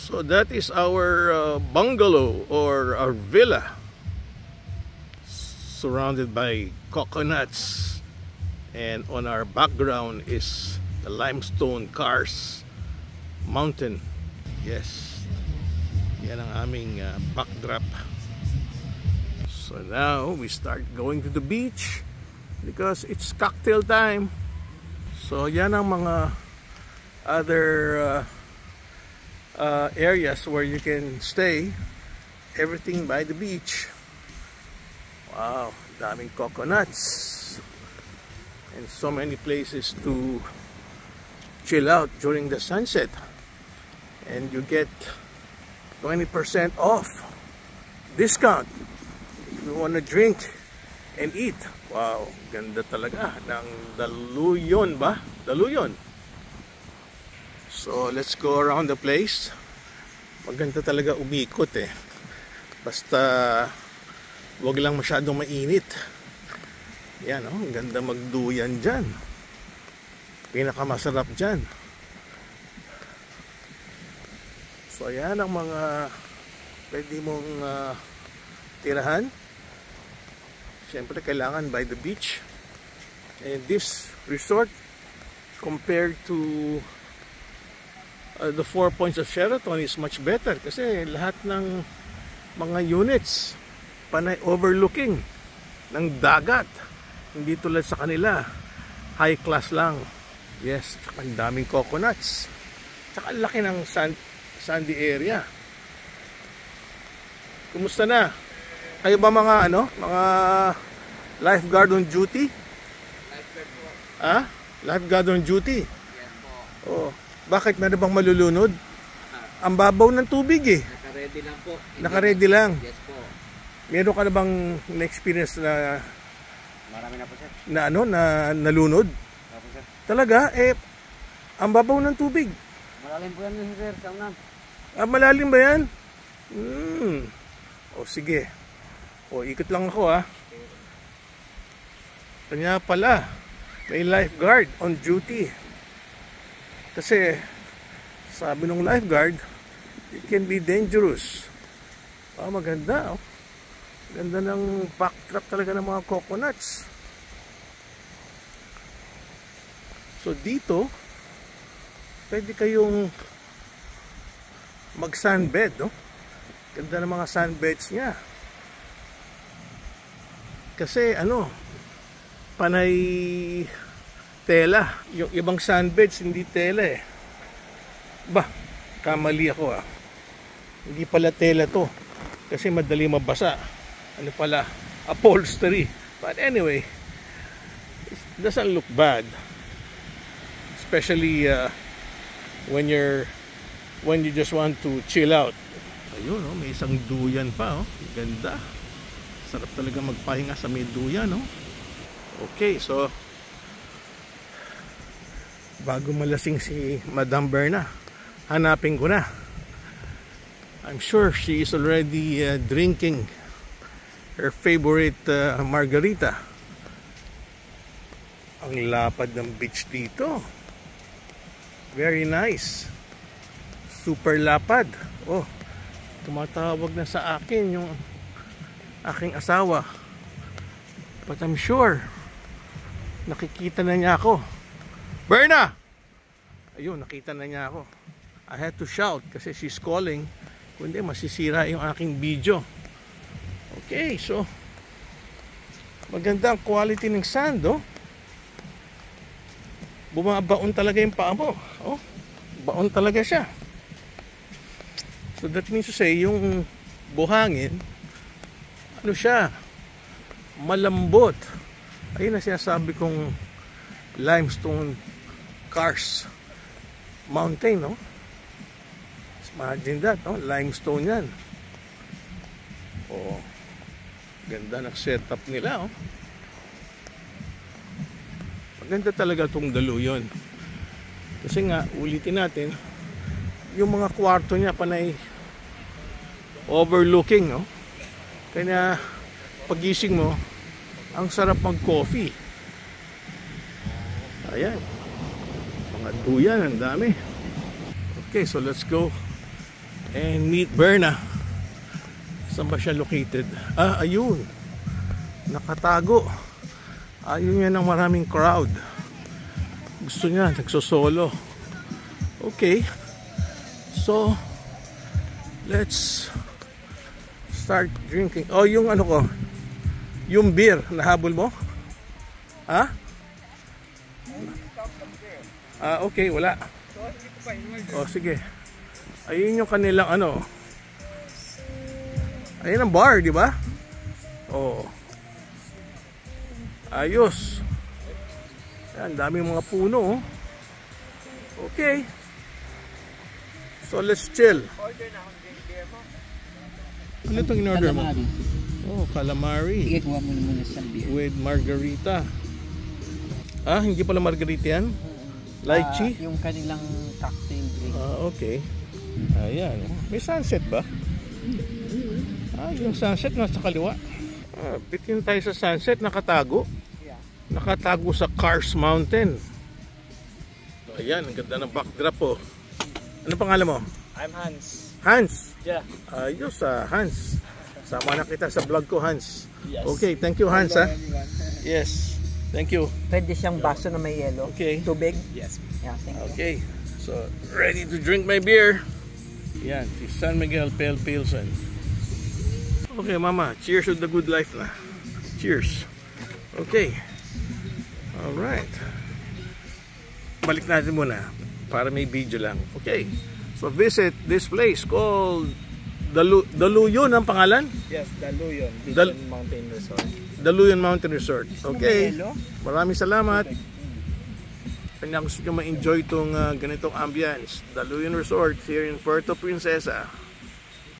So that is our bungalow or our villa, surrounded by coconuts, and on our background is the limestone Kars mountain. Yes, yan ang aming backdrop. So now we start going to the beach because it's cocktail time. So yan ang mga other areas where you can stay, everything by the beach. Wow, daming coconuts and so many places to chill out during the sunset, and you get 20% off discount if you want to drink and eat. Wow, ganda talaga ng Daluyon ba? Daluyon. So let's go around the place. Maganda talaga umikot eh. Basta wag lang masyadong mainit. Yan oh, ganda magduyan dyan. Pinakamasarap dyan. So yan ang mga pwede mong tirahan. Siyempre kailangan by the beach. And this resort compared to the 4 Points of Sheraton is much better kasi lahat ng mga units panay overlooking ng dagat, hindi tulad sa kanila high class lang. Yes, ang daming coconuts, tsaka laki ng sandy area. Kumusta na? Kayo ba mga mga lifeguard on duty? Lifeguard po. Ah? Lifeguard on duty? Yan po. Oh. Bakit? Meron bang malulunod? Ang babaw ng tubig eh. Naka-ready lang po. Naka-ready lang? Yes po. Meron ka na bang na-experience na Marami na po sir. na nalunod? Opo sir. Talaga? Eh, ang babaw ng tubig. Malalim po yan sir, sa unan. Ah, malalim ba yan? O sige. O, ikot lang ako ah. Kanya pala, may lifeguard on duty. Kasi sabi ng lifeguard, it can be dangerous. Maganda oh. Ganda ng backdrop talaga ng mga coconuts. So dito pwede kayong mag sunbed, no? Ganda ng mga sunbeds niya. Kasi panay tela. Yung ibang sunbeds hindi tela eh. Kamali ako ah. Hindi pala tela to. Kasi madali mabasa. Pala? Upholstery. But anyway, it doesn't look bad. Especially when you just want to chill out. Ayun oh, may isang duyan pa oh. Ganda. Sarap talaga magpahinga sa may duyan oh. Okay, so bago malasing si Madam Berna, hanapin ko na. I'm sure she is already drinking her favorite margarita. Ang lapad ng beach dito. Very nice. Super lapad. Oh, tumatawag na sa akin yung aking asawa. But I'm sure nakikita na niya ako. Berna! Ayun, nakita na niya ako. I had to shout kasi she's calling. Kundi masisira yung aking video. Okay, so maganda ang quality ng sand, oh. Bumabaon talaga yung paa mo. Oh, baon talaga siya. So that means to say, yung buhangin, siya, malambot. Ayun na sinasabi kong limestone Kars mountain, no? Imagine that, no? Limestone yan. Oh, ganda ng setup nila, oh. Maganda talaga itong Daluyon. Kasi nga, ulitin natin, yung mga kwarto niya panay overlooking, no? Kaya pagising mo, ang sarap mag-coffee. Ayan, mga duyan, ang dami. Okay, so let's go and meet Berna. Saan ba siya located? Ah, ayun. Nakatago. Ayun yan ng maraming crowd. Gusto niya, nagsosolo. Okay. So, let's start drinking. Oh, yung ano ko, yung beer, nahabol mo? Ha? Ah, okay, wala. Oh, sige. Ayun yung kanilang ano. Ayun ang bar, di ba? Oh. Ayos. Ayan, daming mga puno. Oh. Okay. So, let's chill. Ano itong in-order mo? Oh, calamari. Sige, kuha mo muna sa beer. With margarita. Ah, hindi pala margarita yan? Lychee? Yung kanilang cocktail drink. Ah, okay. Ayan. May sunset ba? Ah, yung sunset nasa kaliwa. Ah, bitin tayo sa sunset. Nakatago. Nakatago sa Cars Mountain. So, ayan. Ang ganda ng backdrop po. Ano pangalan mo? I'm Hans. Hans. Yeah. Ayos, Hans. Sama na kita sa vlog ko, Hans. Yes. Okay, thank you, Hans. Ha? Yes. Thank you. Pwede siyang baso na may yelo. Okay. Tubig. Yes. Yeah, thank you. Okay. So, ready to drink my beer. Yan, si San Miguel Pale Pilsen. Okay, mama. Cheers to the good life na. Cheers. Okay. Alright. Balik natin muna para may video lang. Okay. So, visit this place called Daluyon ang pangalan? Yes, Daluyon. Mountain Resort. Daluyon Mountain Resort. Okay. Yelo? Maraming salamat. Kanya gusto nyo ma-enjoy itong ganitong ambience. Daluyon Resort here in Puerto Princesa.